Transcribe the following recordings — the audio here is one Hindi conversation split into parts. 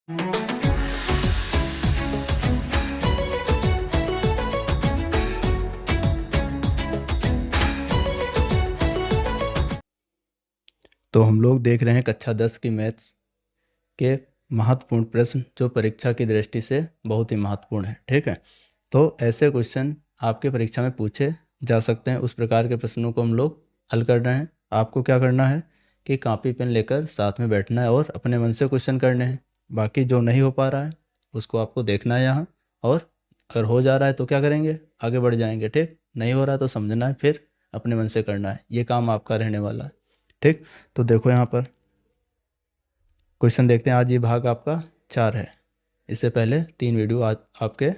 तो हम लोग देख रहे हैं कक्षा 10 की मैथ्स के महत्वपूर्ण प्रश्न जो परीक्षा की दृष्टि से बहुत ही महत्वपूर्ण है। ठीक है, तो ऐसे क्वेश्चन आपके परीक्षा में पूछे जा सकते हैं। उस प्रकार के प्रश्नों को हम लोग हल कर रहे हैं। आपको क्या करना है कि कॉपी पेन लेकर साथ में बैठना है और अपने मन से क्वेश्चन करने हैं। बाकी जो नहीं हो पा रहा है उसको आपको देखना है यहाँ, और अगर हो जा रहा है तो क्या करेंगे, आगे बढ़ जाएंगे। ठीक, नहीं हो रहा है तो समझना है, फिर अपने मन से करना है। ये काम आपका रहने वाला है। ठीक, तो देखो यहाँ पर क्वेश्चन देखते हैं। आज ये भाग आपका 4 है। इससे पहले 3 वीडियो आज आपके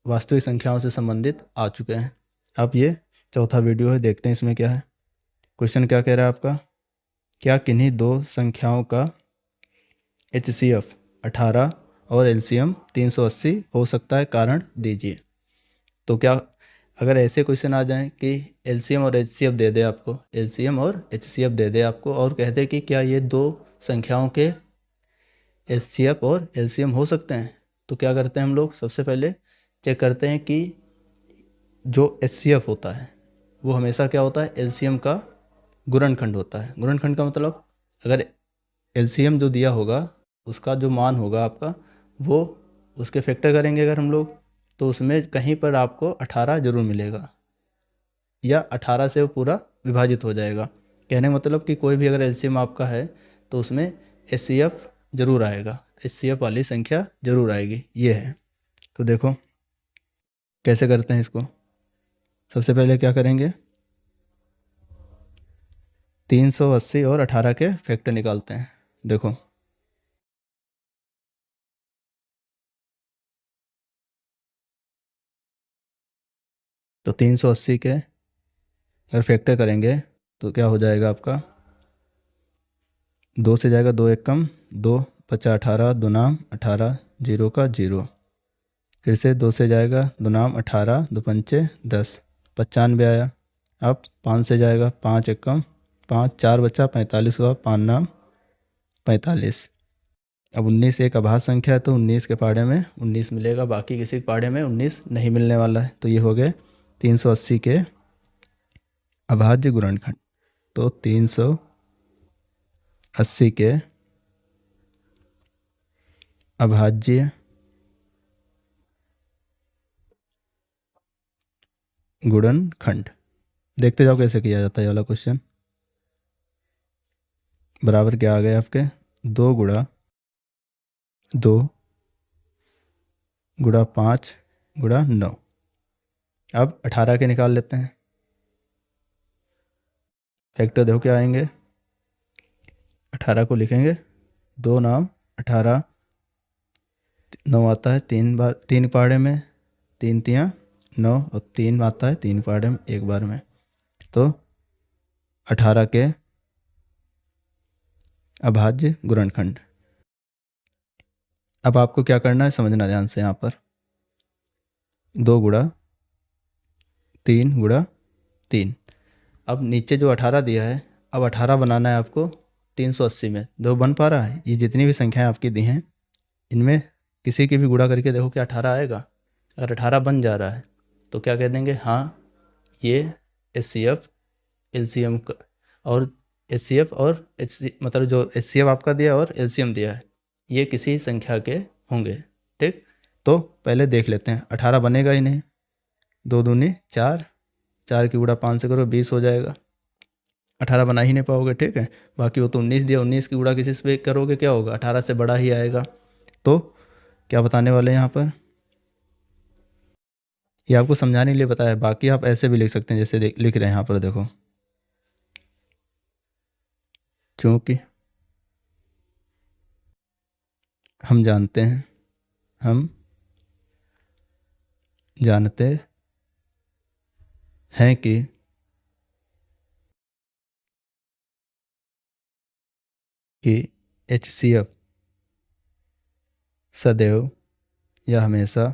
वास्तविक संख्याओं से संबंधित आ चुके हैं। अब ये चौथा वीडियो है, देखते हैं इसमें क्या है। क्वेश्चन क्या कह रहा है आपका, क्या किन्हीं दो संख्याओं का HCF 18 और LCM 380 हो सकता है, कारण दीजिए। तो क्या अगर ऐसे क्वेश्चन आ जाएं कि LCM और HCF दे दे आपको, LCM और HCF दे दे आपको, और कह दे कि क्या ये दो संख्याओं के HCF और LCM हो सकते हैं, तो क्या करते हैं हम लोग, सबसे पहले चेक करते हैं कि जो HCF होता है वो हमेशा क्या होता है, LCM का गुणनखंड होता है। गुणनखंड का मतलब अगर LCM जो दिया होगा उसका जो मान होगा आपका, वो उसके फैक्टर करेंगे अगर हम लोग, तो उसमें कहीं पर आपको 18 जरूर मिलेगा, या 18 से वो पूरा विभाजित हो जाएगा। कहने का मतलब कि कोई भी अगर LCM आपका है तो उसमें HCF जरूर आएगा, HCF वाली संख्या जरूर आएगी, ये है। तो देखो कैसे करते हैं इसको। सबसे पहले क्या करेंगे, 380 और 18 के फैक्टर निकालते हैं। देखो तो 380 के अगर फैक्टर करेंगे तो क्या हो जाएगा आपका, 2 से जाएगा 2 एक कम, 2 बचा 18, दो नाम 18, जीरो का जीरो। फिर से 2 से जाएगा, दो नाम 18, दो पंचे 10, 95 आया। अब 5 से जाएगा, 5 एक कम 5, 4 बचा 45 हुआ, 5 नाम 45। अब 19 एक अभाज्य संख्या है तो 19 के पाढ़े में 19 मिलेगा, बाकी किसी के पाढ़े में 19 नहीं मिलने वाला है। तो ये हो गए 380 के अभाज्य गुणनखंड। तो 380 के अभाज्य गुणनखंड, देखते जाओ कैसे किया जाता है ये वाला क्वेश्चन। बराबर क्या आ गए आपके, 2 गुणा 2 गुणा 5 गुणा 9। अब 18 के निकाल लेते हैं फैक्टर। देखो क्या आएंगे, 18 को लिखेंगे, 2 नाम 18, 9 आता है 3 बार, 3 पाढ़े में 3 तियाँ 9, और 3 आता है 3 पाढ़े में एक बार में। तो 18 के अभाज्य गुणनखंड। अब आपको क्या करना है, समझना ध्यान से। यहाँ पर 2 गुणा 3 गुणा 3। अब नीचे जो 18 दिया है, अब 18 बनाना है आपको 380 में। दो बन पा रहा है, ये जितनी भी संख्याएं आपकी दी हैं इनमें किसी की भी गुणा करके देखो कि 18 आएगा। अगर 18 बन जा रहा है तो क्या कह देंगे, हाँ ये HCF LCM और HCF और मतलब जो HCF आपका दिया और LCM दिया है ये किसी संख्या के होंगे। ठीक, तो पहले देख लेते हैं। 18 बनेगा ही नहीं, 2 दूनी 4, 4 की गुणा 5 से करो 20 हो जाएगा। 18 बना ही नहीं पाओगे। ठीक है, बाकी वो तो 19 दिया, 19 की गुणा किसी से करोगे क्या होगा, 18 से बड़ा ही आएगा। तो क्या बताने वाले हैं यहाँ पर, ये आपको समझाने के लिए बताया। बाकी आप ऐसे भी लिख सकते हैं जैसे लिख रहे हैं यहाँ पर। देखो क्योंकि हम जानते हैं, हम जानते हैं कि HCF सदैव या हमेशा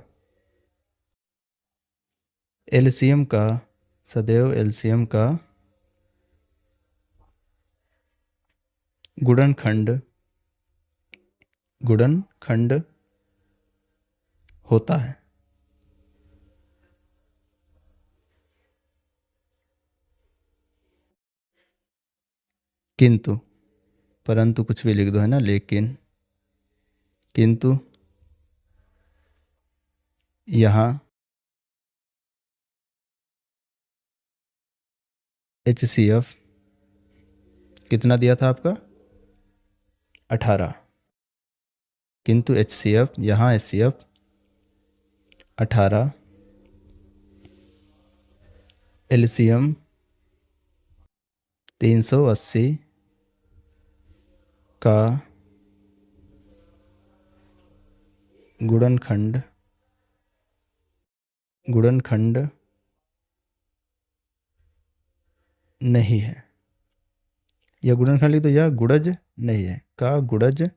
LCM का, सदैव LCM का गुणनखंड गुणनखंड होता है। किंतु, परंतु कुछ भी लिख दो, है ना, लेकिन, किंतु यहाँ HCF कितना दिया था आपका, 18, किंतु HCF यहाँ HCF 18, LCM 380 का गुणनखंड नहीं है। यह गुणनखंड लिख दो, यह गुणज नहीं है, का गुणज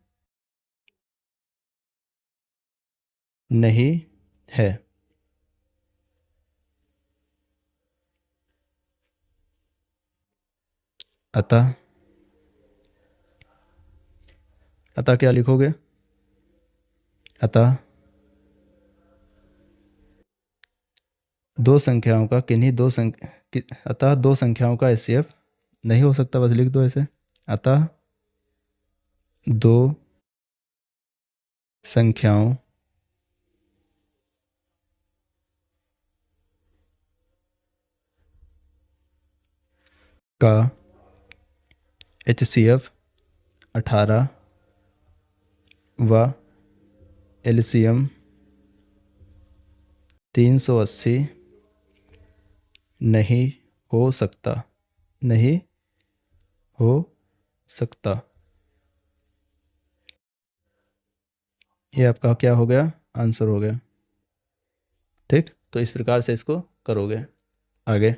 नहीं है। अतः क्या लिखोगे, अतः दो संख्याओं का किन्हीं दो अतः दो संख्याओं का HCF नहीं हो सकता, बस लिख दो ऐसे, अतः दो संख्याओं का HCF 18 व LCM 380 नहीं हो सकता, नहीं हो सकता। ये आपका क्या हो गया, आंसर हो गया। ठीक, तो इस प्रकार से इसको करोगे। आगे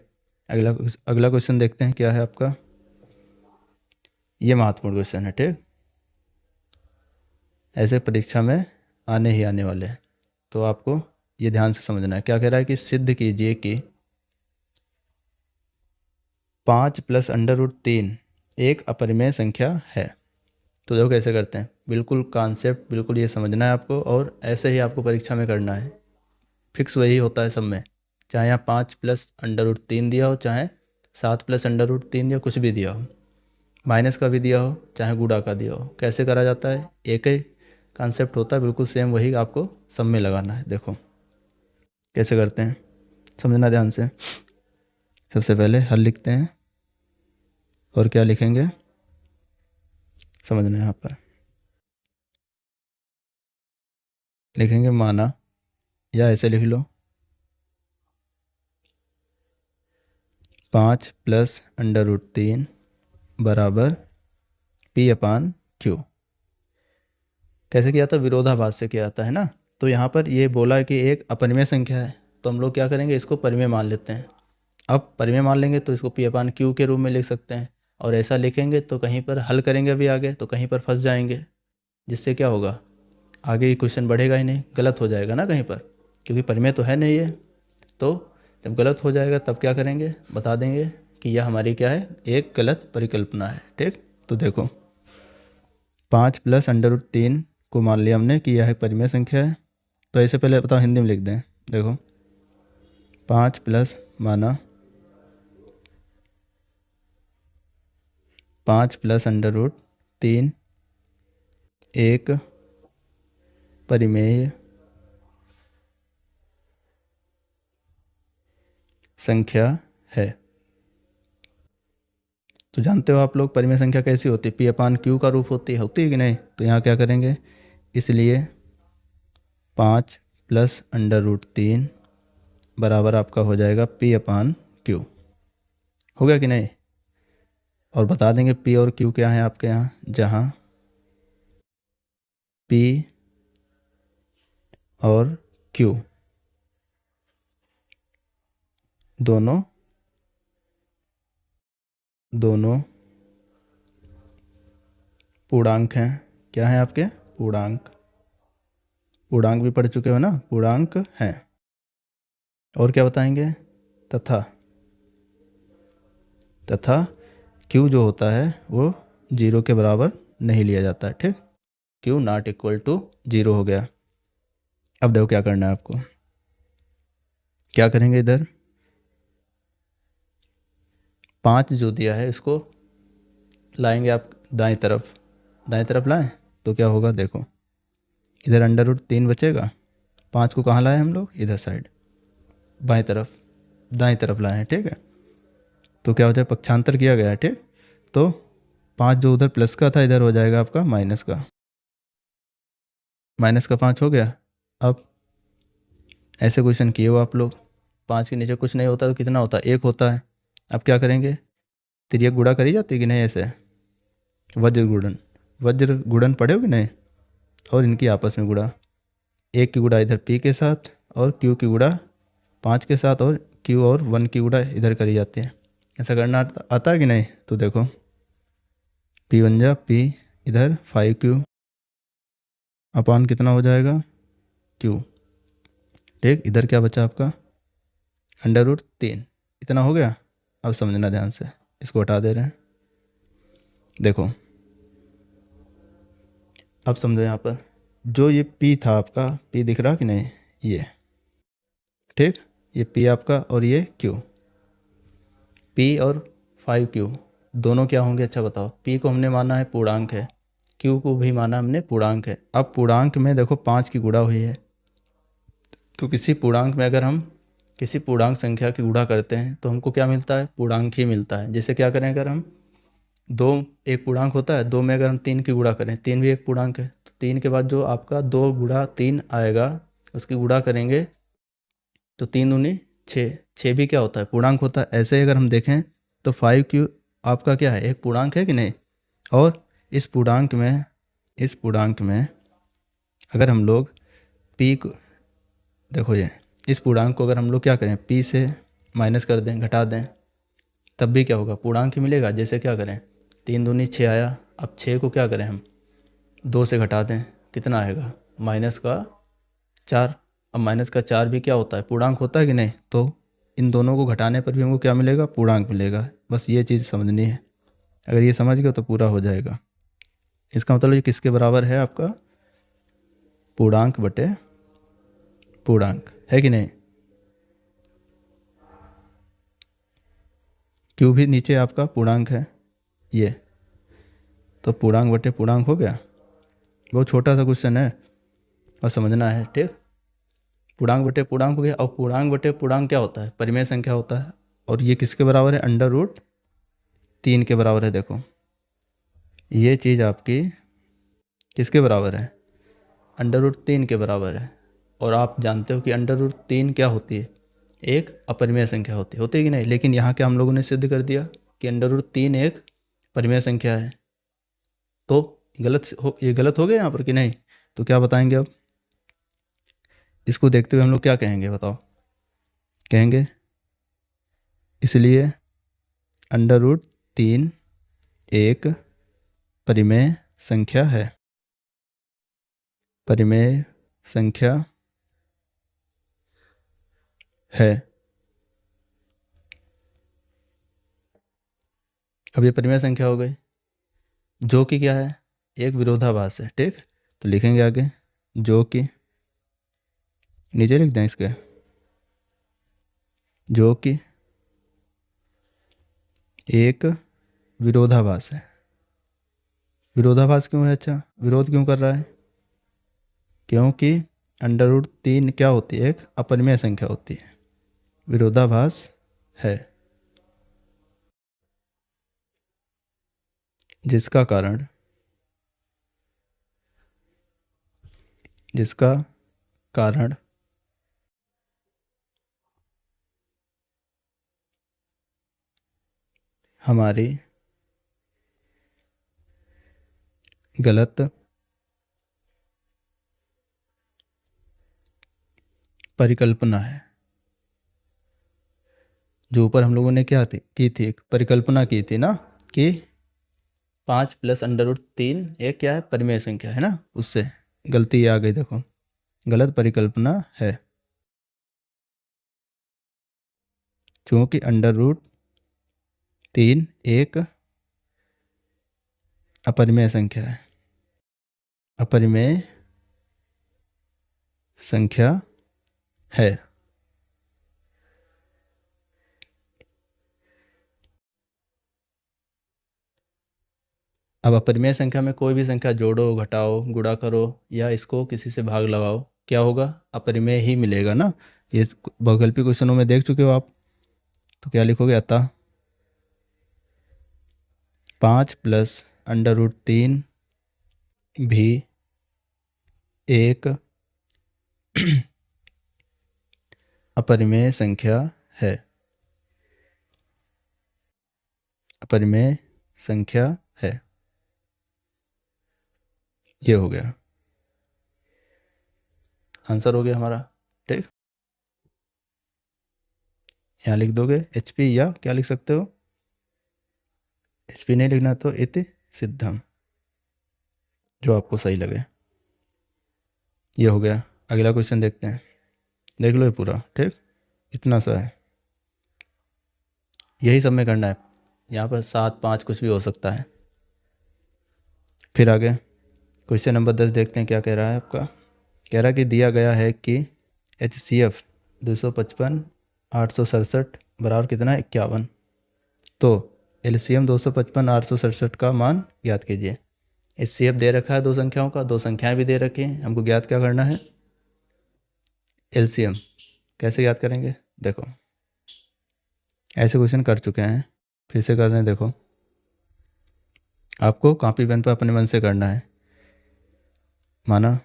अगला क्वेश्चन देखते हैं क्या है आपका। ये महत्वपूर्ण क्वेश्चन है, ठीक, ऐसे परीक्षा में आने वाले हैं, तो आपको ये ध्यान से समझना है। क्या कह रहा है कि सिद्ध कीजिए कि 5 + √3 एक अपरिमेय संख्या है। तो देखो कैसे करते हैं, बिल्कुल कॉन्सेप्ट बिल्कुल ये समझना है आपको, और ऐसे ही आपको परीक्षा में करना है। फिक्स वही होता है सब में, चाहे यहाँ 5 + √3 दिया हो, चाहे 7 + √3 दिया, कुछ भी दिया हो, माइनस का भी दिया हो, चाहे गुणा का दिया हो, कैसे करा जाता है, एक ही कॉन्सेप्ट होता है, बिल्कुल सेम वही आपको सब में लगाना है। देखो कैसे करते हैं, समझना ध्यान से। सबसे पहले हल लिखते हैं, और क्या लिखेंगे समझना, यहाँ पर लिखेंगे माना, या ऐसे लिख लो 5 + √3 बराबर P/Q। कैसे किया था, विरोधाभास से किया था, है ना। तो यहाँ पर ये बोला कि एक अपरिमेय संख्या है, तो हम लोग क्या करेंगे, इसको परिमेय मान लेते हैं। अब परिमेय मान लेंगे तो इसको P/Q के रूप में लिख सकते हैं, और ऐसा लिखेंगे तो कहीं पर हल करेंगे अभी आगे तो कहीं पर फंस जाएंगे, जिससे क्या होगा, आगे क्वेश्चन बढ़ेगा ही नहीं, गलत हो जाएगा ना कहीं पर, क्योंकि परिमेय तो है नहीं है। तो जब गलत हो जाएगा तब क्या करेंगे, बता देंगे कि यह हमारी क्या है, एक गलत परिकल्पना है। ठीक, तो देखो 5 + √3 को मान लिया हमने कि यह एक परिमेय संख्या है, तो ऐसे पहले बताओ हिंदी में लिख दें। देखो 5 प्लस माना 5 + √3 एक परिमेय संख्या है। तो जानते हो आप लोग परिमेय संख्या कैसी होती है, P/Q का रूप होती है कि नहीं। तो यहाँ क्या करेंगे, इसलिए 5 + √3 बराबर आपका हो जाएगा P/Q, हो गया कि नहीं। और बता देंगे P और Q क्या है आपके यहाँ, जहाँ P और Q दोनों पूर्णांक हैं। क्या है आपके, पूर्णांक भी पढ़ चुके हो ना, पूर्णांक हैं। और क्या बताएंगे, तथा Q जो होता है वो 0 के बराबर नहीं लिया जाता है। ठीक, क्यू नॉट इक्वल टू 0 हो गया। अब देखो क्या करना है आपको, क्या करेंगे, इधर 5 जो दिया है इसको लाएंगे आप दाएं तरफ लाएं तो क्या होगा, देखो इधर अंडर रूट 3 बचेगा, 5 को कहाँ लाए हम लोग, इधर साइड बाएं तरफ दाएं तरफ लाए हैं, ठीक है। तो क्या होता है, पक्षांतर किया गया है, ठीक। तो 5 जो उधर प्लस का था इधर हो जाएगा आपका माइनस का 5 हो गया। अब ऐसे क्वेश्चन किए हो आप लोग, 5 के नीचे कुछ नहीं होता तो कितना होता है, 1 होता है। अब क्या करेंगे, तिर्यक गुणा करी जाती है कि नहीं, ऐसे वज्र गुणन पढ़े हो कि नहीं, और इनकी आपस में गुणा, 1 की गुणा इधर p के साथ और q की गुणा 5 के साथ और q और 1 की गुणा इधर करी जाती है। ऐसा करना आता है कि नहीं, तो देखो p बन जा p इधर 5q अपान कितना हो जाएगा q, ठीक। इधर क्या बचा आपका अंडर रूट 3, इतना हो गया। अब समझना ध्यान से, इसको हटा दे रहे हैं, देखो अब समझो यहाँ पर जो ये p था आपका, p दिख रहा कि नहीं, ये ठीक, ये p आपका और ये q, p और 5q दोनों क्या होंगे, अच्छा बताओ। p को हमने माना है पूर्णांक है, q को भी माना हमने पूर्णांक है। अब पूर्णांक में देखो 5 की गुणा हुई है, तो किसी पूर्णांक में अगर हम किसी पूर्णांक संख्या की गुणा करते हैं तो हमको क्या मिलता है, पूर्णांक ही मिलता है। जैसे क्या करें, अगर हम 2 एक पूर्णांक होता है, 2 में अगर हम 3 की गुणा करें, 3 भी एक पूर्णांक है, तो 3 के बाद जो आपका 2 गुणा 3 आएगा उसकी गुणा करेंगे तो 3 दूनी 6, 6 भी क्या होता है, पूर्णांक होता है। ऐसे ही अगर हम देखें तो 5q आपका क्या है, एक पूर्णांक है कि नहीं। और इस पूर्णांक में अगर हम लोग p को देखो, ये इस पूर्णांक को अगर हम लोग क्या करें, p से माइनस कर दें, घटा दें, तब भी क्या होगा, पूर्णांक ही मिलेगा। जैसे क्या करें, 3 दूनी 6 आया, अब 6 को क्या करें हम 2 से घटा दें, कितना आएगा, -4। अब -4 भी क्या होता है, पूर्णांक होता है कि नहीं। तो इन दोनों को घटाने पर भी हमको क्या मिलेगा, पूर्णांक मिलेगा। बस ये चीज़ समझनी है, अगर ये समझ गए तो पूरा हो जाएगा। इसका मतलब ये किसके बराबर है, आपका पूर्णांक बटे पूर्णांक, है कि नहीं। क्यों भी नीचे आपका पूर्णांक है ये, तो पूर्णांक बटे पूर्णांक हो गया। बहुत छोटा सा क्वेश्चन है और समझना है, ठीक। पूर्णांक बटे पूर्णांक हो गया। और पूर्णांक बटे पूर्णांक क्या होता है, परिमेय संख्या होता है। और ये किसके बराबर है, अंडर रूट 3 के बराबर है। देखो ये चीज़ आपकी किसके बराबर है, अंडर रूट 3 के बराबर है। और आप जानते हो कि अंडर रूट 3 क्या होती है, एक अपरिमेय संख्या होती है कि नहीं। लेकिन यहाँ क्या हम लोगों ने सिद्ध कर दिया कि अंडर रूट 3 एक परिमेय संख्या है। तो ये गलत हो गया यहाँ पर कि नहीं। तो क्या बताएंगे अब, इसको देखते हुए हम लोग क्या कहेंगे, बताओ। कहेंगे इसलिए अंडर रूट 3 एक परिमेय संख्या है, परिमेय संख्या है। अब ये परिमेय संख्या हो गई, जो कि क्या है, एक विरोधाभास है, ठीक। तो लिखेंगे आगे, जो कि नीचे लिख दें इसके, जो कि एक विरोधाभास है। विरोधाभास क्यों है, अच्छा विरोध क्यों कर रहा है, क्योंकि अंडर रूट 3 क्या होती है, एक अपरिमेय संख्या होती है, विरोधाभास है। जिसका कारण हमारी गलत परिकल्पना है। जो ऊपर हम लोगों ने क्या की थी, एक परिकल्पना की थी ना, कि 5 प्लस अंडर रूट 3 एक क्या है, परिमेय संख्या है ना, उससे गलती आ गई। देखो गलत परिकल्पना है, क्योंकि अंडर रूट 3 एक अपरिमेय संख्या है। अपरिमेय संख्या है। अब अपरिमेय संख्या में कोई भी संख्या जोड़ो, घटाओ, गुणा करो या इसको किसी से भाग लगाओ, क्या होगा? अपरिमेय ही मिलेगा ना। ये बहुकल्पी क्वेश्चनों में देख चुके हो आप। तो क्या लिखोगे? अतः 5 + √3 भी एक अपरिमेय संख्या है। अपरिमेय संख्या है। ये हो गया, आंसर हो गया हमारा। ठीक, यहाँ लिख दोगे HP या क्या लिख सकते हो? HP नहीं लिखना तो इति सिद्धम, जो आपको सही लगे। ये हो गया। अगला क्वेश्चन देखते हैं, देख लो ये पूरा। ठीक, इतना सा है, यही सब में करना है। यहाँ पर 7, 5 कुछ भी हो सकता है। फिर आगे क्वेश्चन नंबर 10 देखते हैं क्या कह रहा है आपका। कह रहा है कि दिया गया है कि HCF 255 867 बराबर कितना है? 51। तो LCM 255 867 का मान ज्ञात कीजिए। HCF दे रखा है दो संख्याओं का, दो संख्याएं भी दे रखी हैं, हमको ज्ञात क्या करना है? LCM। कैसे ज्ञात करेंगे? देखो, ऐसे क्वेश्चन कर चुके हैं, फिर से कर रहे हैं। देखो, आपको कॉपी पेन पर अपने मन से करना है। माना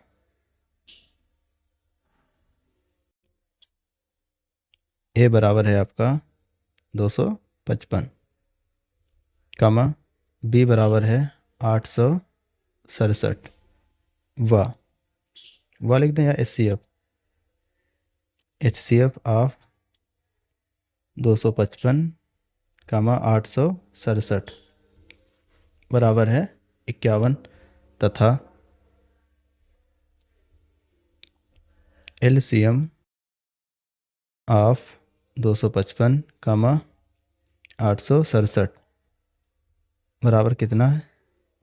A बराबर है आपका 255, कामा B बराबर है 867। वाह लिख दें या HCF ऑफ 255 कामा 867 बराबर है 51 तथा LCM ऑफ 255 कामा 867 बराबर कितना है?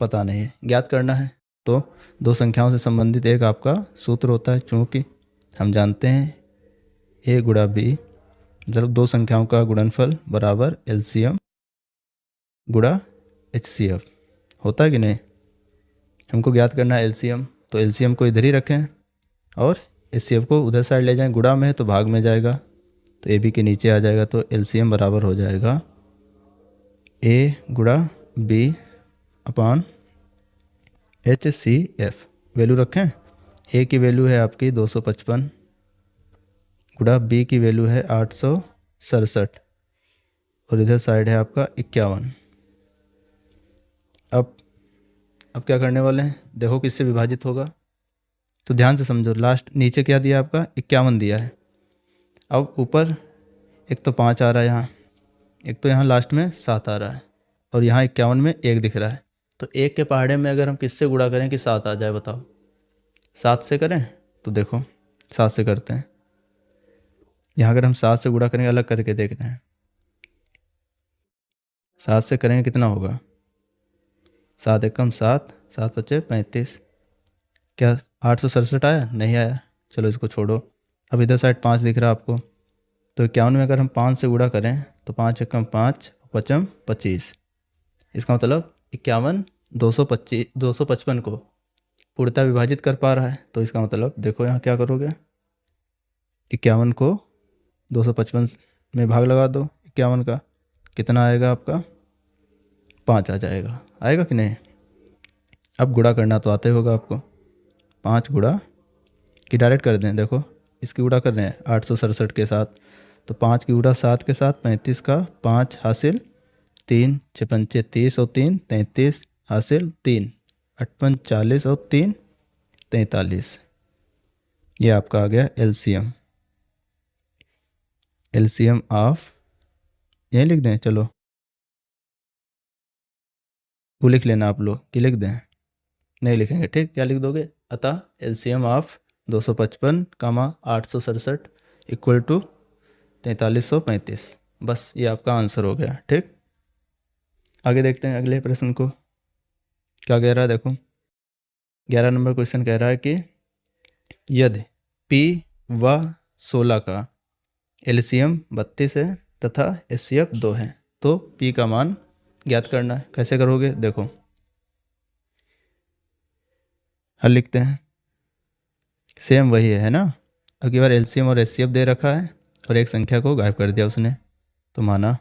पता नहीं है, ज्ञात करना है। तो दो संख्याओं से संबंधित एक आपका सूत्र होता है, चूँकि हम जानते हैं A गुणा B, मतलब दो संख्याओं का गुणनफल बराबर LCM गुणा HCF होता है कि नहीं। हमको ज्ञात करना है LCM, तो LCM को इधर ही रखें और HCF को उधर साइड ले जाएं। गुणा में है तो भाग में जाएगा, तो AB के नीचे आ जाएगा। तो LCM बराबर हो जाएगा A गुणा B अपान HCF। वैल्यू रखें, A की वैल्यू है आपकी 255 गुणा B की वैल्यू है 867 और इधर साइड है आपका 51। अब क्या करने वाले हैं? देखो किससे विभाजित होगा, तो ध्यान से समझो। लास्ट नीचे क्या दिया आपका? 51 दिया है। अब ऊपर एक तो 5 आ रहा है यहाँ, एक तो यहाँ लास्ट में 7 आ रहा है और यहाँ 51 में 1 दिख रहा है। तो 1 के पहाड़े में अगर हम किससे गुणा करें कि 7 आ जाए? बताओ, 7 से करें? तो देखो 7 से करते हैं। यहाँ अगर हम 7 से गुणा करेंगे, अलग करके देख रहे हैं, 7 से करेंगे कितना होगा? 7 एकम 7, 7 पचे 35। क्या 867 आया? नहीं आया, चलो इसको छोड़ो। अब इधर साइड 5 दिख रहा है आपको, तो 51 में अगर हम 5 से गुणा करें तो 5 एकम 5 पचम 25। इसका मतलब 51 255 को पूर्णतः विभाजित कर पा रहा है। तो इसका मतलब देखो यहाँ क्या करोगे, 51 को 255 में भाग लगा दो। 51 का कितना आएगा आपका? 5 आ जाएगा। आएगा कि नहीं? अब गुणा करना तो आता ही होगा आपको। 5 गुणा की डायरेक्ट कर दें। देखो इसकी गुणा कर रहे हैं 867 के साथ, तो 5 की गुणा 7 के साथ 35 का 5 हासिल 3 6 पंचे 30 और 3 33 हासिल 3 58 40 और 3 43। ये आपका आ गया LCM। LCM ऑफ, यहीं लिख दें, चलो वो लिख लेना आप लोग कि लिख दें, नहीं लिखेंगे। ठीक, क्या लिख दोगे? अतः LCM of 255 comma 867 equal to 4335। बस ये आपका आंसर हो गया। ठीक, आगे देखते हैं अगले प्रश्न को क्या कह रहा है। देखो, 11 नंबर क्वेश्चन कह रहा है कि यदि P व 16 का एलसीएम 32 है तथा एचसीएफ 2 है तो P का मान ज्ञात करना है। कैसे करोगे, देखो हल लिखते हैं। सेम वही है ना। अब की बार एलसीएम और एचसीएफ दे रखा है और एक संख्या को गायब कर दिया उसने, तो माना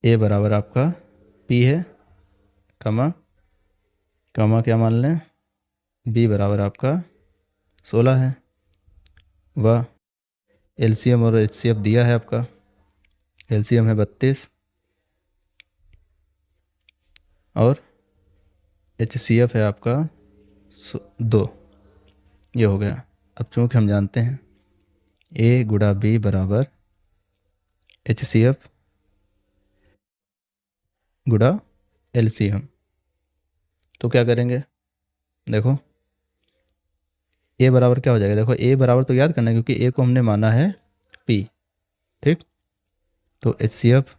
ए बराबर आपका P है, कमा कमा क्या मान लें, B बराबर आपका 16 है, वह एलसीएम और एचसीएफ दिया है आपका। एलसीएम है 32 और एचसीएफ है आपका 2। ये हो गया। अब चूँकि हम जानते हैं A गुणा B बराबर एचसीएफ गुणा एलसीएम, तो क्या करेंगे, देखो A बराबर क्या हो जाएगा, देखो A बराबर तो याद करना है क्योंकि A को हमने माना है P, ठीक। तो एचसीएफ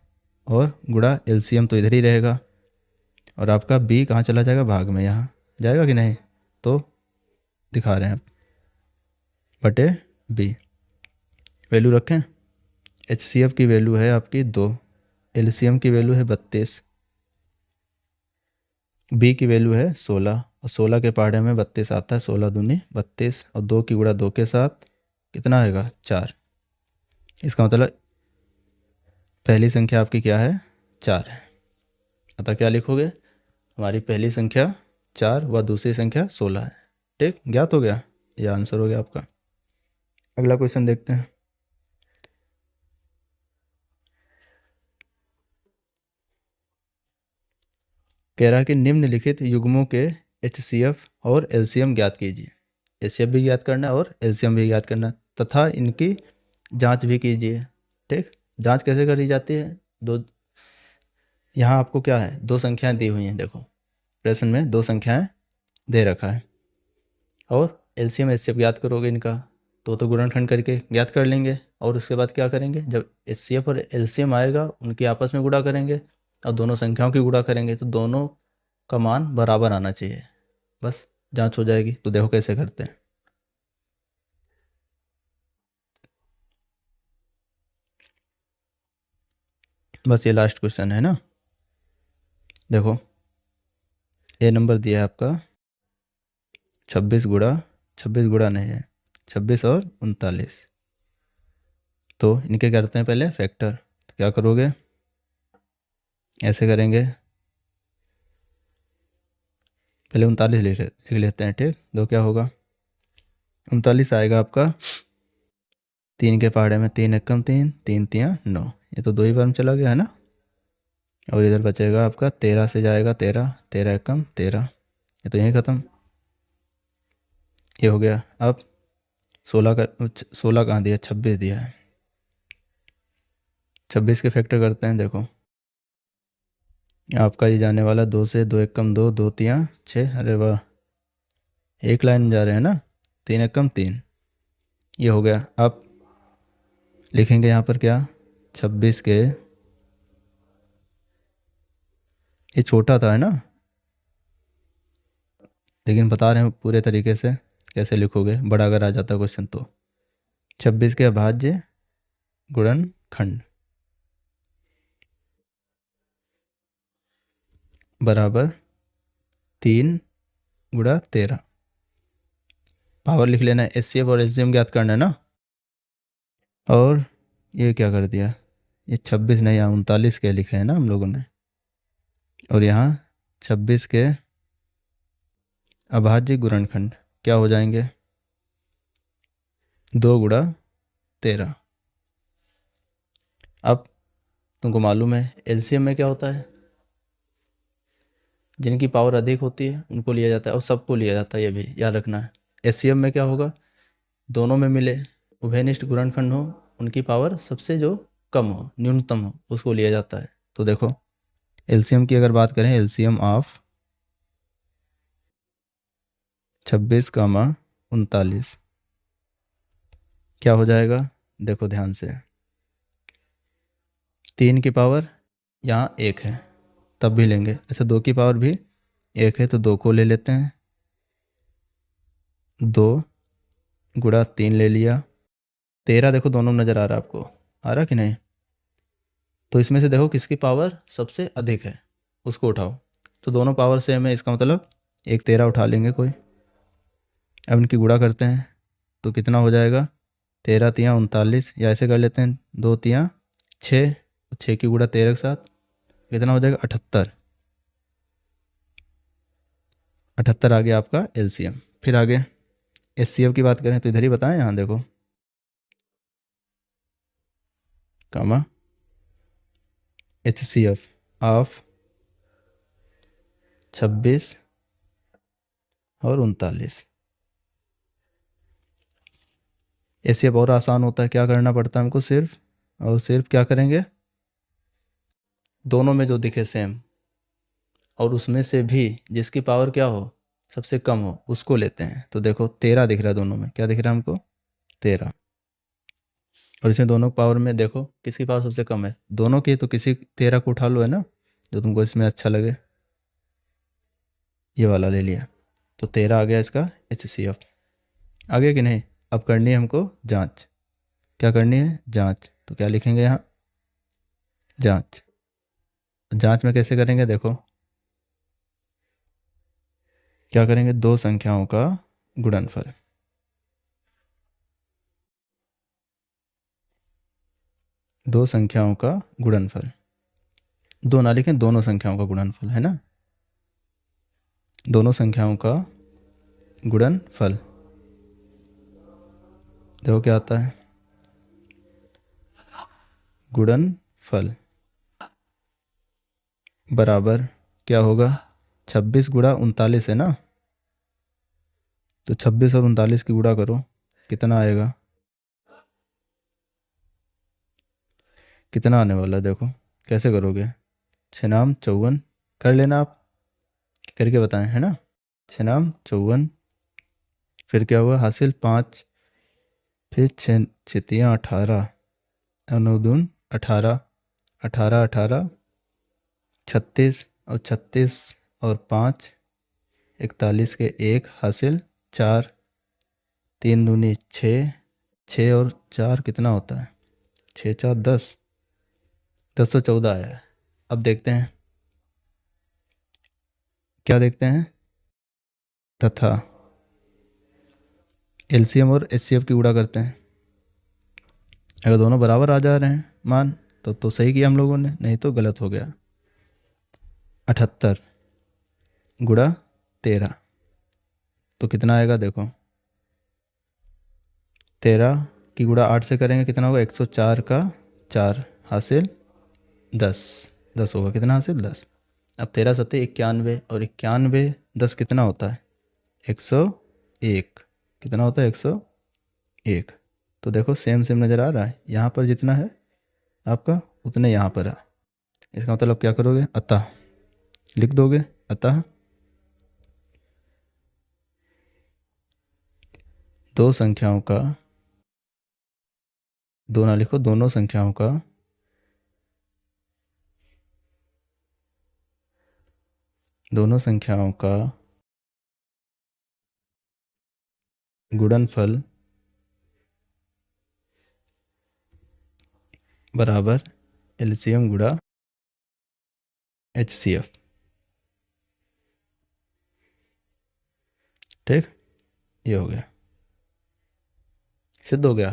और गुणा एलसीएम तो इधर ही रहेगा और आपका B कहाँ चला जाएगा, भाग में, यहाँ जाएगा कि नहीं, तो दिखा रहे हैं बटे B। वैल्यू रखें, एचसीएफ की वैल्यू है आपकी 2, एलसीएम की वैल्यू है 32, B की वैल्यू है 16 और 16 के पहाड़े में 32 आता है, 16 दूनी 32 और 2 की गुणा 2 के साथ कितना आएगा, 4। इसका मतलब पहली संख्या आपकी क्या है, 4 है। अतः क्या लिखोगे, हमारी पहली संख्या 4 व दूसरी संख्या 16 है। ठीक, ज्ञात हो गया, यह आंसर हो गया आपका। अगला क्वेश्चन देखते हैं। कह रहा है कि निम्नलिखित युग्मों के एचसीएफ और एलसीएम ज्ञात कीजिए। एचसीएफ भी ज्ञात करना है और एलसीएम भी ज्ञात करना है तथा इनकी जांच भी कीजिए। ठीक, जांच कैसे करी जाती है, दो, यहाँ आपको क्या है, दो संख्याएं दी हुई हैं, देखो प्रश्न में दो संख्याएं दे रखा है और एलसीएम एचसीएफ ज्ञात करोगे इनका, तो गुणनखंड करके ज्ञात कर लेंगे और उसके बाद क्या करेंगे, जब एचसीएफ और एलसीएम आएगा उनकी आपस में गुणा करेंगे और दोनों संख्याओं की गुणा करेंगे तो दोनों का मान बराबर आना चाहिए, बस जांच हो जाएगी। तो देखो कैसे करते हैं। बस ये लास्ट क्वेश्चन है ना। देखो ए नंबर दिया है आपका 26 गुणा नहीं है 26 और 39, तो इनके करते हैं पहले फैक्टर। तो क्या करोगे, ऐसे करेंगे, पहले 39 लिख लेते हैं, ठीक। दो क्या होगा, 39 आएगा आपका 3 के पहाड़े में 3 एकम 3, 3 तियाँ 9, ये तो 2 ही बार में चला गया है ना। और इधर बचेगा आपका 13 से जाएगा 13, 13 एकम 13, ये तो यहीं ख़त्म, ये हो गया। अब 16 कहाँ दिया, 26 दिया है, 26 के फैक्टर करते हैं। देखो आपका ये जाने वाला 2 से, 2 एकम 2, 2 तियाँ 6, अरे वाह, एक लाइन में जा रहे हैं ना, 3 एकम 3, ये हो गया। अब लिखेंगे यहाँ पर क्या, 26 के, ये छोटा था है ना, लेकिन बता रहे हैं पूरे तरीके से कैसे लिखोगे, बड़ा अगर आ जाता क्वेश्चन तो 26 के अभाज्य गुणनखंड बराबर 3 गुणा 13, पावर लिख लेना है, एचसीएफ और एचसीएम ज्ञात करना है ना। और ये क्या कर दिया, ये 26 नहीं, यहाँ 39 के लिखे हैं ना हम लोगों ने, और यहाँ 26 के अभाज्य गुणनखंड क्या हो जाएंगे, 2 गुणा 13। अब तुमको मालूम है एलसीएम में क्या होता है, जिनकी पावर अधिक होती है उनको लिया जाता है और सबको लिया जाता है, ये भी याद रखना है। एचसीएम में क्या होगा, दोनों में मिले उभयनिष्ठ गुणनखंड हो, उनकी पावर सबसे जो कम हो, न्यूनतम हो, उसको लिया जाता है। तो देखो एलसीएम की अगर बात करें, एलसीएम ऑफ 26, 39 क्या हो जाएगा, देखो ध्यान से, 3 की पावर यहाँ 1 है तब भी लेंगे। अच्छा 2 की पावर भी 1 है तो 2 को ले लेते हैं, 2 गुणा 3 ले लिया, 13 देखो दोनों में नज़र आ रहा है आपको, आ रहा कि नहीं? तो इसमें से देखो किसकी पावर सबसे अधिक है उसको उठाओ। तो दोनों पावर सेम है, इसका मतलब एक 13 उठा लेंगे कोई। अब इनकी गुणा करते हैं तो कितना हो जाएगा, 13 तियाँ 39, या ऐसे कर लेते हैं 2 तियाँ 6, 6 की गुणा 13 के साथ कितना हो जाएगा 78। 78 आ गया आपका एलसीएम। फिर आगे एचसीएफ की बात करें तो इधर ही बताएं, यहाँ देखो कामा एचसीएफ ऑफ 26 और 39। एचसीएफ और आसान होता है, क्या करना पड़ता है हमको, सिर्फ और सिर्फ क्या करेंगे, दोनों में जो दिखे सेम और उसमें से भी जिसकी पावर क्या हो सबसे कम हो उसको लेते हैं। तो देखो 13 दिख रहा है दोनों में, क्या दिख रहा है हमको 13, और इसमें दोनों पावर में देखो किसकी पावर सबसे कम है, दोनों की, तो किसी 13 को उठा लो, है ना, जो तुमको इसमें अच्छा लगे, ये वाला ले लिया। तो 13 आ गया इसका एचसीएफ। आगे कि नहीं? अब करनी है हमको जांच। क्या करनी है? जांच। तो क्या लिखेंगे यहाँ, जांच। जांच में कैसे करेंगे, देखो क्या करेंगे, दो संख्याओं का गुणनफल। दो संख्याओं का गुणनफल, दो ना लिखें, दोनों संख्याओं का गुणनफल, है ना, दोनों संख्याओं का गुणनफल। देखो क्या आता है, गुणनफल बराबर क्या होगा, 26 गुणा 39 है ना, तो 26 और 39 की गुणा करो, कितना आएगा, कितना आने वाला है, देखो कैसे करोगे, 6 नाम 54 कर लेना आप, करके बताएं, है ना, 6 नाम 54, फिर क्या हुआ हासिल 5, फिर 6 छितियाँ 18 और 9 दून 18, 18 18 36, और 36 और 5 41 के 1 हासिल 4, 3 दूनी 6, 6 और 4 कितना होता है, 6 4 10, 1014 आया है। अब देखते हैं, क्या देखते हैं, तथा एलसीएम और एचसीएफ की गुणा करते हैं। अगर दोनों बराबर आ जा रहे हैं मान तो सही किया हम लोगों ने, नहीं तो गलत हो गया। 78 गुणा 13 तो कितना आएगा, देखो 13 की गुणा 8 से करेंगे कितना होगा, 104 का 4 हासिल 10, 10 होगा, कितना हासिल 10। अब 13 सत्ते 91, और 91 10 कितना होता है, 101, कितना होता है 101। तो देखो सेम सेम नज़र आ रहा है, यहाँ पर जितना है आपका उतने यहाँ पर है। इसका मतलब क्या करोगे, अतः लिख दोगे, अतः दो संख्याओं का, दो ना लिखो, दोनों संख्याओं का गुणनफल बराबर एलसीएम गुणा एचसीएफ। ठीक, ये हो गया, सिद्ध हो गया।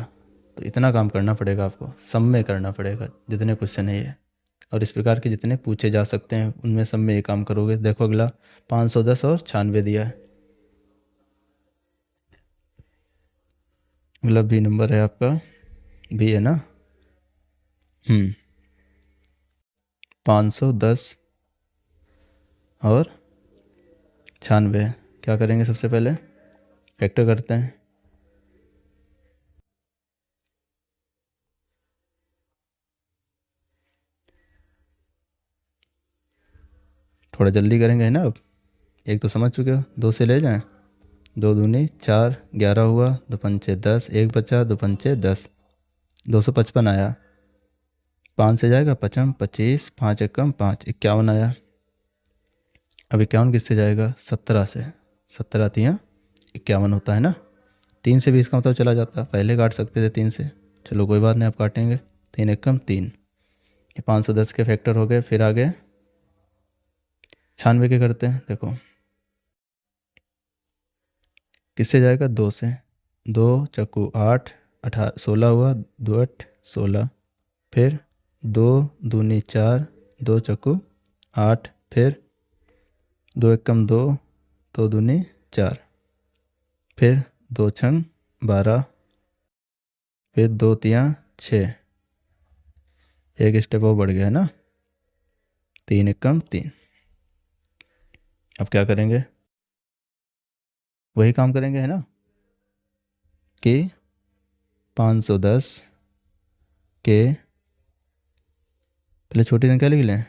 तो इतना काम करना पड़ेगा आपको, सब में करना पड़ेगा जितने क्वेश्चन है ये, और इस प्रकार के जितने पूछे जा सकते हैं उनमें सब में ये काम करोगे। देखो अगला 510 और 96 दिया है, अगला बी नंबर है आपका, बी है ना, 510 और 96, क्या करेंगे सबसे पहले फैक्टर करते हैं। थोड़ा जल्दी करेंगे, है ना, अब एक तो समझ चुके हो, 2 से ले जाएं, 2 दूनी 4, 11 हुआ, 2 पंचे 10, 1 बचा, 2 पंचे 10, 255 आया, 5 से जाएगा 55 25, 5 एकम 5, 51 आया, अब 51 किससे जाएगा? 17 से। 17 तियाँ 51 होता है ना। 3 से भी इसका मतलब चला जाता, पहले काट सकते थे 3 से। चलो कोई बात नहीं, आप काटेंगे। 3 एकम 3, ये 510 के फैक्टर हो गए। फिर आगे 96 के करते हैं। देखो किससे जाएगा? 2 से। 2 चक्कू 8, 16 हुआ, 2 8 16। फिर 2 दूनी 4, 2 चक्कू 8। फिर 2 एकम 2, 2 दूनी 4। फिर 2 छंग 12। फिर 2 तियाँ 6, एक स्टेप और बढ़ गया है ना। 3 एकम 3। अब क्या करेंगे? वही काम करेंगे है ना, कि 510 के पहले छोटी संख्या लिख लें,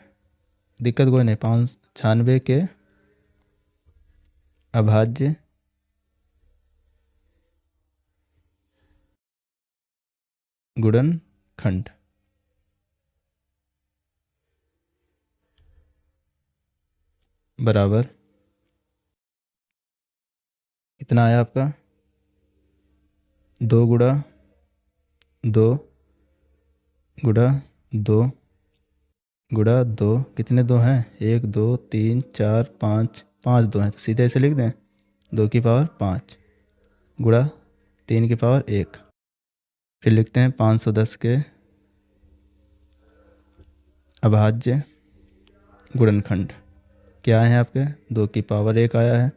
दिक्कत कोई नहीं। 95 के अभाज्य गुणनखंड। बराबर कितना आया आपका? 2 गुणा 2 गुणा 2 गुणा 2। कितने 2 हैं? 1 2 3 4 5, 5 2 हैं, तो सीधे ऐसे लिख दें 2 की पावर 5 गुणा 3 की पावर 1। फिर लिखते हैं 510 के अभाज्य गुणनखंड। क्या है आपके? 2 की पावर 1 आया है,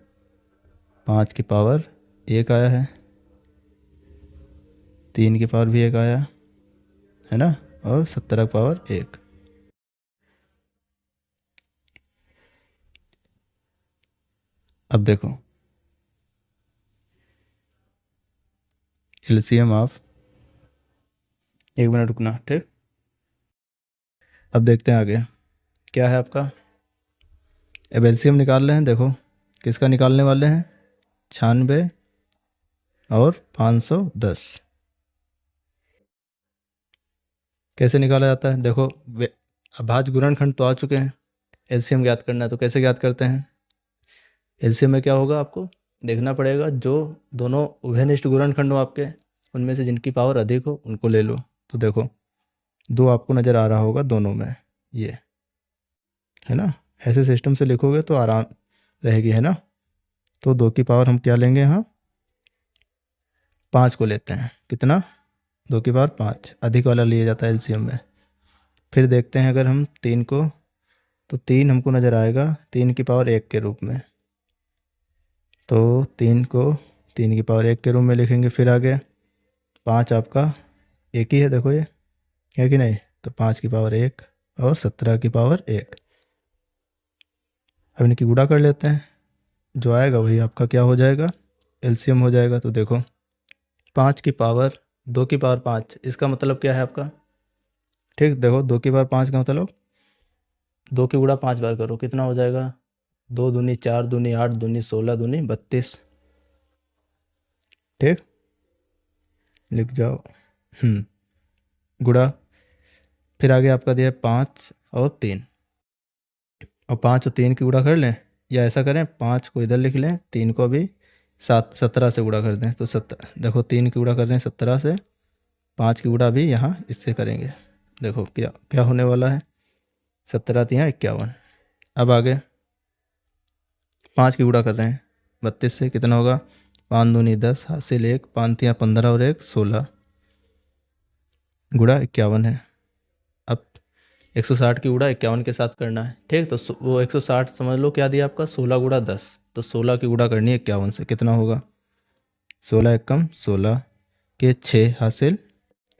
5 की पावर 1 आया है, 3 की पावर भी 1 आया है ना, और 17 की पावर 1। अब देखो एलसीएम ऑफ, 1 मिनट रुकना, ठीक। अब देखते हैं आगे क्या है आपका। अब एलसीएम निकाल रहे हैं। देखो किसका निकालने वाले हैं? 96 और 510। कैसे निकाला जाता है? देखो अभाज्य गुणनखंड तो आ चुके हैं, एलसीएम ज्ञात करना है, तो कैसे ज्ञात करते हैं? एलसीएम में क्या होगा आपको देखना पड़ेगा, जो दोनों उभयनिष्ठ गुणनखंड हो आपके, उनमें से जिनकी पावर अधिक हो उनको ले लो। तो देखो 2 आपको नज़र आ रहा होगा दोनों में, ये है ना। ऐसे सिस्टम से लिखोगे तो आराम रहेगी, है ना। तो 2 की पावर हम क्या लेंगे यहाँ? 5 को लेते हैं। कितना? 2 की पावर 5 अधिक वाला लिया जाता है एलसीएम में। फिर देखते हैं अगर हम 3 को, तो 3 हमको नज़र आएगा 3 की पावर 1 के रूप में, तो 3 को 3 की पावर 1 के रूप में लिखेंगे। फिर आगे 5 आपका एक ही है, देखो ये है कि नहीं, तो 5 की पावर 1 और 17 की पावर 1। अब इनकी गुणा कर लेते हैं, जो आएगा वही आपका क्या हो जाएगा? एलसीएम हो जाएगा। तो देखो 5 की पावर 2 की पावर 5, इसका मतलब क्या है आपका? ठीक, देखो 2 की पावर 5 का मतलब 2 की गुणा 5 बार करो, कितना हो जाएगा? 2 दूनी 4, दूनी 8, दूनी 16, दूनी 32। ठीक, लिख जाओ। गुणा। फिर आगे आपका दिया 5 और 3, और 5 और 3 की गुणा कर लें, या ऐसा करें 5 को इधर लिख लें, 3 को भी 17 से गुणा कर दें। तो 17, देखो 3 की गुणा कर दें 17 से, 5 की गुणा भी यहाँ इससे करेंगे। देखो क्या क्या होने वाला है? 17 तियाँ 51। अब आगे 5 की गुणा कर रहे हैं 32 से, कितना होगा? 5 दूनी 10 हासिल 1, 5 तियाँ 15 और 1 16 गुणा 51 है। अब 160 की गुणा 51 के साथ करना है, ठीक। तो वो 160 समझ लो क्या दिया आपका? 16 गुणा 10, तो 16 की गुणा करनी है 51 से, कितना होगा? 16 एकम 16 के 6 हासिल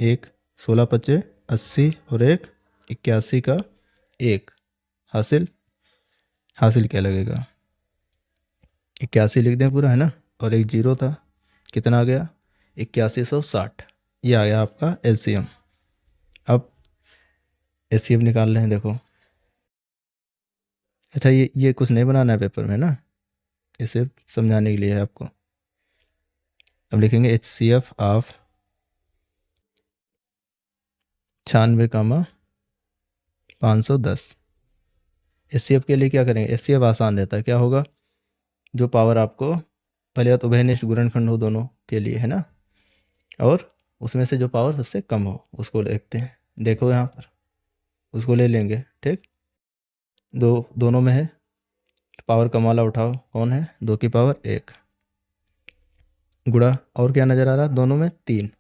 1, 16 पचे 80 और 1 81 का 1 हासिल, हासिल क्या लगेगा? 81 लिख दें पूरा, है ना, और एक जीरो था, कितना आ गया? 8160। ये आ गया आपका एलसीएम। अब एलसीएम निकाल रहे हैं, देखो। अच्छा ये कुछ नहीं बनाना है पेपर में ना, ये सिर्फ समझाने के लिए है आपको। अब लिखेंगे HCF ऑफ 96, 510। एचसीएफ के लिए क्या करेंगे, एचसीएफ आसान रहता है, क्या होगा, जो पावर आपको पहले तो उभयनिष्ठ गुणनखंड हो दोनों के लिए है ना, और उसमें से जो पावर सबसे कम हो उसको देखते हैं, देखो यहाँ पर उसको ले लेंगे, ठीक। दोनों में है तो पावर कम वाला उठाओ, कौन है, 2 की पावर 1 गुणा, और क्या नज़र आ रहा है दोनों में, 3,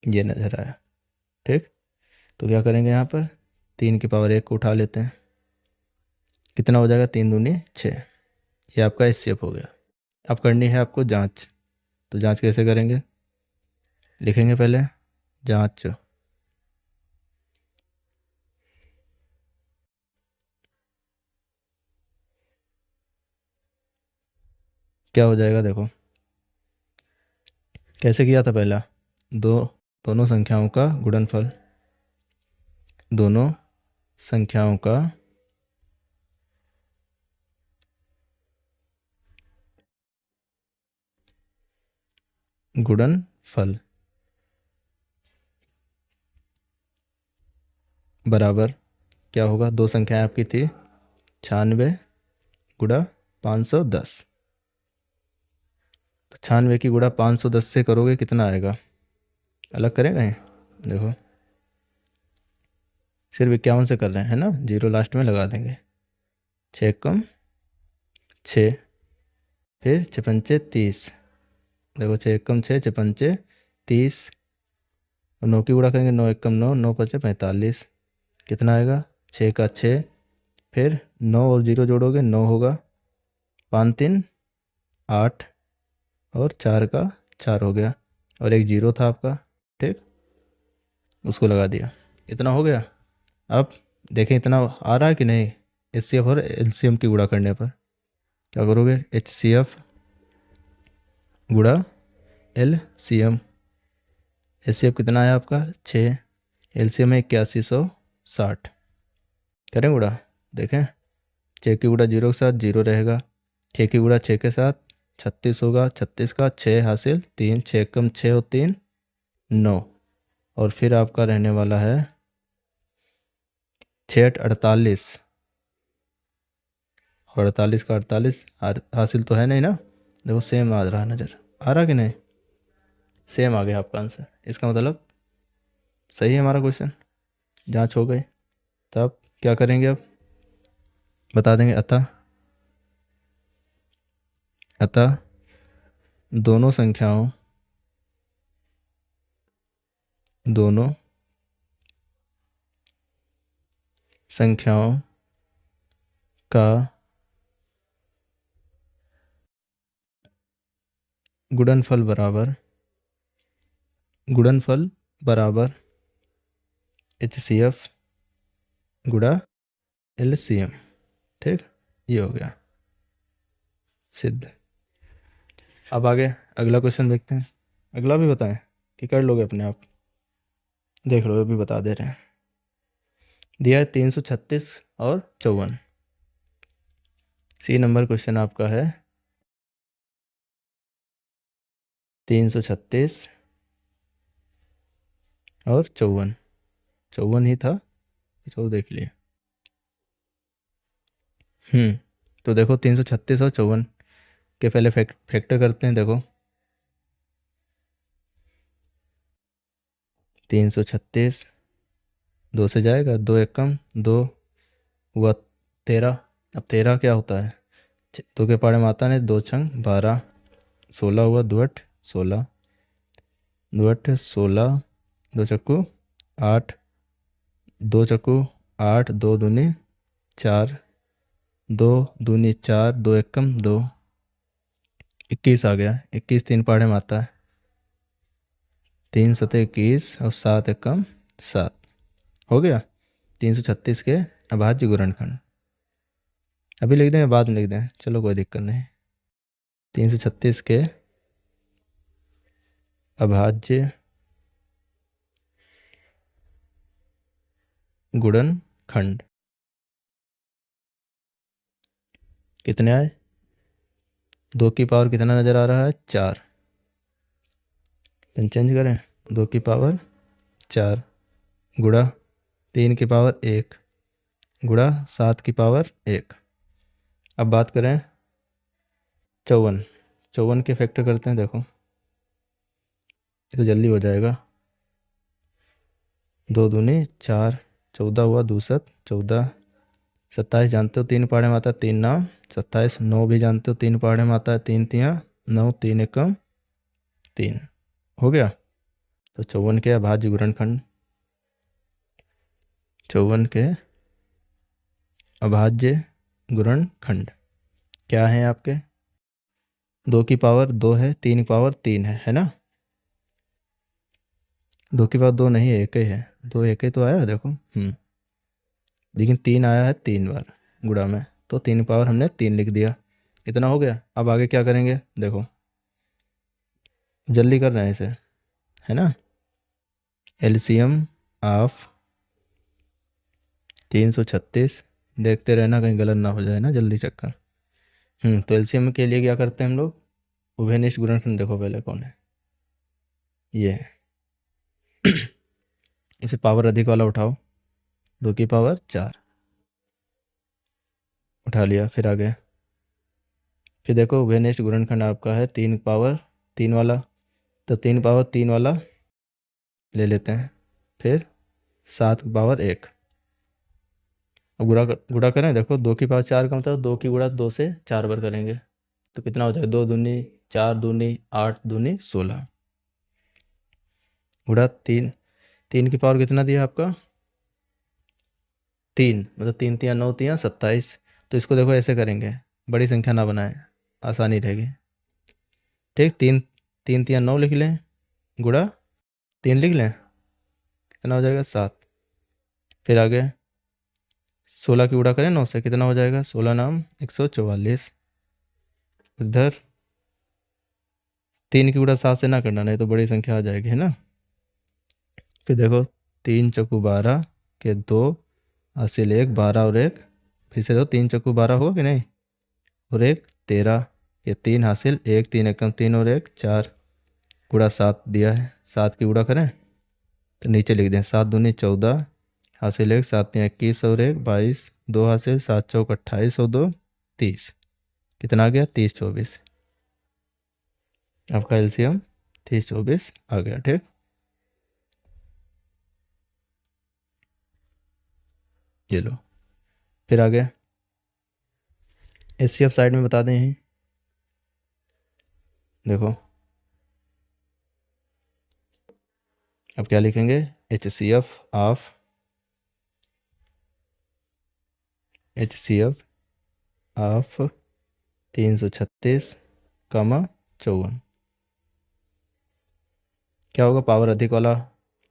ये नज़र आया, ठीक। तो क्या करेंगे यहाँ पर 3 की पावर 1 को उठा लेते हैं, कितना हो जाएगा, 3 दूनी 6, ये आपका एचसीएफ हो गया। अब करनी है आपको जांच, तो जांच कैसे करेंगे, लिखेंगे पहले जांच, क्या हो जाएगा, देखो कैसे किया था पहला, दोनों संख्याओं का गुणनफल, दोनों संख्याओं का गुणनफल बराबर क्या होगा, दो संख्याएं आपकी थी 96 गुणा 510, तो 96 की गुणा 510 से करोगे कितना आएगा, अलग करेंगे, देखो सिर्फ 51 से कर रहे हैं ना, 0 लास्ट में लगा देंगे, 6 कम 6, फिर 6×5 = 30, देखो 6 कम 6, 6×5 = 30, और 9 की गुणा करेंगे, 9 1 कम 9, 9×5 = 45, कितना आएगा, 6 का 6, फिर 9 और 0 जोड़ोगे 9 होगा, 5×3 = 8, और 4 का 4 हो गया, और एक 0 था आपका, ठीक, उसको लगा दिया, इतना हो गया। अब देखें इतना आ रहा है कि नहीं, एचसीएफ और एलसीएम की गुणा करने पर क्या करोगे, एचसीएफ गुणा एलसीएम, एचसीएफ कितना आया आपका 6, एलसीएम है 8160, करें गुणा, देखें 6 की गुणा 0 के साथ 0 रहेगा, 6 की गुणा 6 के साथ 36 होगा, 36 का 6 हासिल 3, 6 कम 6 और 3 9, और फिर आपका रहने वाला है 6 48, और 48 का 48 हासिल तो है नहीं ना, देखो सेम आ रहा, नज़र आ रहा कि नहीं, सेम आ गया आपका आंसर, इसका मतलब सही है हमारा क्वेश्चन, जांच हो गई। तब क्या करेंगे, अब बता देंगे, अतः दोनों संख्याओं का गुणनफल बराबर एचसीएफ गुणा एलसीएम, ठीक, ये हो गया सिद्ध। अब आगे अगला क्वेश्चन देखते हैं, अगला भी बताएं कि कर लोगे अपने आप, देख लो अभी बता दे रहे हैं, दिया है 336 और 54, सी नंबर क्वेश्चन आपका है 336 और 54 ही था, तो देख लिए, तो देखो 336 और 54 के पहले फैक्टर करते हैं, देखो 336 2 से जाएगा, 2 1 कम 2 हुआ 13, अब 13 क्या होता है, 2 के पाड़े में आता है 2 छंग 12, 16 हुआ 2 8 16, 2 8 16, 2 चक्कू 8, 2 चक्कू 8, 2 दूनी 4, 2 दूनी 4, 2 1 कम 2, 21 आ गया, 21 3 पाड़े में आता है, 3 7 21 और 7 1 कम 7, हो गया 336 के अभाज्य गुणनखंड, अभी लिख दें बाद में लिख दें, चलो कोई दिक्कत नहीं, 336 के अभाज्य गुणनखंड कितने आए, 2 की पावर कितना नज़र आ रहा है 4, चेंज करें 2 की पावर 4 गुणा 3 की पावर 1 गुणा 7 की पावर 1। अब बात करें 54, 54 के फैक्टर करते हैं। देखो ये तो जल्दी हो जाएगा। 2 दूनी 4, 14 हुआ 2 7 14, 27 जानते हो 3 पहाड़े में आता है 3 नाम 27, 9 भी जानते हो 3 पहाड़े में आता है 3 तियाँ 9, 3 एकम 3 हो गया। तो 54 के अभाज्य गुणनखंड, 54 के अभाज्य गुणनखंड क्या है आपके? 2 की पावर 2 है, 3 की पावर 3 है ना? 2 की पावर 2 नहीं है, एक ही है। 2 एक ही तो आया देखो। लेकिन 3 आया है 3 बार गुणा में, तो 3 की पावर हमने 3 लिख दिया। इतना हो गया। अब आगे क्या करेंगे देखो, जल्दी कर रहे हैं इसे, है ना? एलसीएम ऑफ 336, देखते रहना कहीं गलत ना हो जाए ना, जल्दी चक्कर। तो एलसीएम के लिए क्या करते हैं हम लोग? उभयनिष्ठ गुणनखंड देखो पहले कौन है, ये है। इसे पावर अधिक वाला उठाओ, 2 की पावर 4 उठा लिया। फिर आगे फिर देखो उभयनिष्ठ गुणनखंड आपका है 3 पावर 3 वाला, तो 3 पावर 3 वाला ले लेते हैं। फिर 7 पावर 1, अब गुणा करें। देखो 2 की पावर 4 का मतलब 2 की गुणा 2 से 4 बार करेंगे, तो कितना हो जाएगा? 2 दूनी 4 दूनी 8 दूनी 16 गुणा 3, 3 की पावर कितना दिया आपका? 3, मतलब 3 तियाँ 9 तियाँ 27। तो इसको देखो ऐसे करेंगे, बड़ी संख्या ना बनाएं, आसानी रहेगी। ठीक, 3 3 तियाँ 9 लिख लें, गुणा 3 लिख लें, कितना हो जाएगा? 7। फिर आगे 16 की गुणा करें 9 से, कितना हो जाएगा? 16 नाम 144। इधर 3 की गुणा 7 से ना करना, नहीं तो बड़ी संख्या आ जाएगी, है ना? फिर देखो 3 चौकू 12 के 2 हासिल 1, 12 और 1, फिर से देखो 3 चौकू 12 होगा कि नहीं, और 1 13 के 3 हासिल 1, 3 एकम 3 और 1 4, गुणा 7 दिया है। 7 की गुणा करें तो नीचे लिख दें, 7 दूनी 14 हासिल 1, 7 तियाँ 21 और 1 22, 2 हासिल 7 चौक 28 और 2 30, कितना आ गया? 30 24। आपका एलसीएम 30 24 आ गया। ठीक, ये लो। फिर आगे एचसीएफ साइड में बता दें यहीं, देखो अब क्या लिखेंगे? HCF of HCF of 336, 54। क्या होगा? पावर अधिक वाला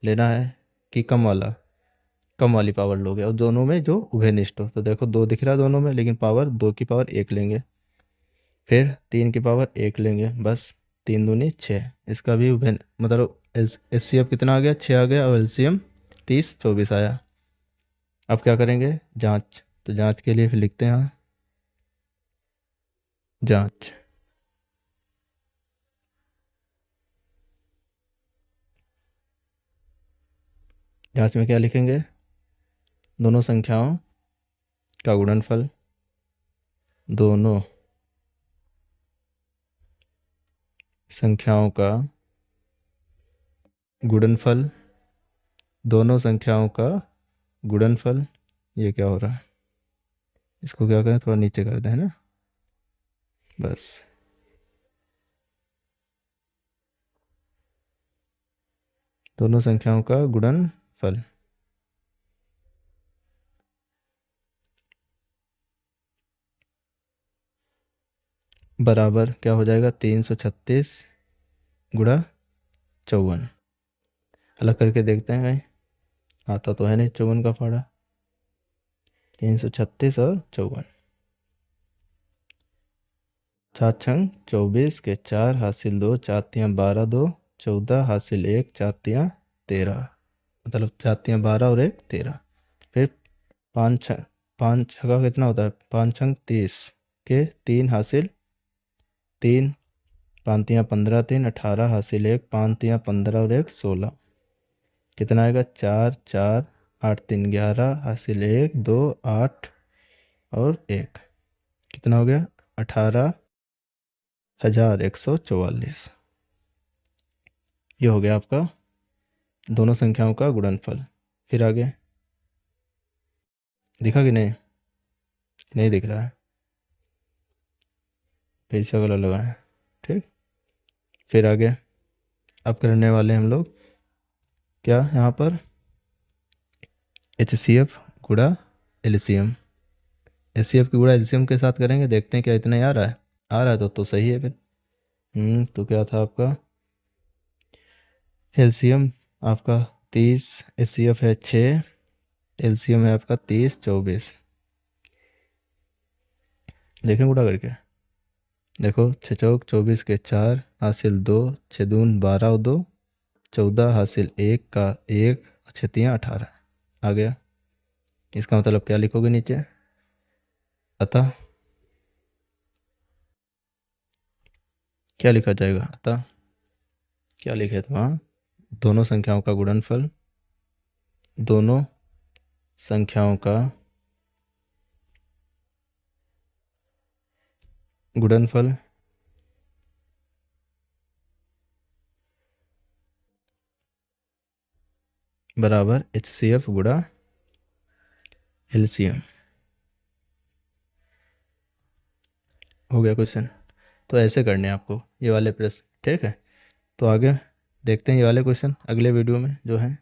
लेना है कि कम वाला? कम वाली पावर लोगे, और दोनों में जो उभयनिष्ठ हो। तो देखो 2 दिख रहा है दोनों में, लेकिन पावर 2 की पावर 1 लेंगे, फिर 3 की पावर 1 लेंगे, बस 3 दूनी 6। इसका भी उभय मतलब HCF कितना आ गया? 6 आ गया, और एलसीएम 30 24 आया। अब क्या करेंगे? जांच। तो जांच के लिए फिर लिखते हैं जांच। जांच में क्या लिखेंगे? दोनों संख्याओं का गुणनफल, दोनों संख्याओं का गुणनफल, दोनों संख्याओं का गुणनफल। ये क्या हो रहा है? इसको क्या करें? थोड़ा नीचे कर दें, है ना? बस दोनों संख्याओं का गुणनफल बराबर क्या हो जाएगा? 336 गुणा 54। अलग करके देखते हैं, कहीं आता तो है नहीं 54 का फाड़ा। 336 और 54, 4 छंग 24 के 4 हासिल 2, 4 तियाँ 12 2 14 हासिल 1, 4 तियाँ 13, मतलब 4 तियाँ 12 और 1 13। फिर 5 छका कितना होता है? 5 छंग 30 के 3 हासिल 3, 5 तियाँ 15 3 18 हासिल 1, 5 तियाँ 15 और 1 16, कितना आएगा? 4 4 8 3 11 हासिल 1 2 8 और 1, कितना हो गया? 18,144। ये हो गया आपका दोनों संख्याओं का गुणनफल। फिर आगे दिखा कि नहीं? नहीं दिख रहा है, फिर से वाला लगाएं। ठीक, फिर आगे अब करने वाले हम लोग क्या यहाँ पर HCF गुणा LCM। HCF की गुणा LCM के साथ करेंगे, देखते हैं क्या इतना ही आ रहा है। आ रहा है तो सही है फिर। तो क्या था आपका LCM आपका 30, HCF है 6, LCM है आपका 30 24। देखें गुणा करके, देखो 6 चौक 24 के 4 हासिल 2, 6 दून 12 और 2 14 हासिल 1 का 1 और 6 3 18 आ गया। इसका मतलब क्या लिखोगे नीचे? अतः क्या लिखा जाएगा? अतः क्या लिखे थे वहाँ? दोनों संख्याओं का गुणनफल, दोनों संख्याओं का गुणनफल बराबर HCF गुणा LCM। हो गया क्वेश्चन। तो ऐसे करने हैं आपको ये वाले प्रश्न, ठीक है। तो आगे देखते हैं ये वाले क्वेश्चन अगले वीडियो में जो है।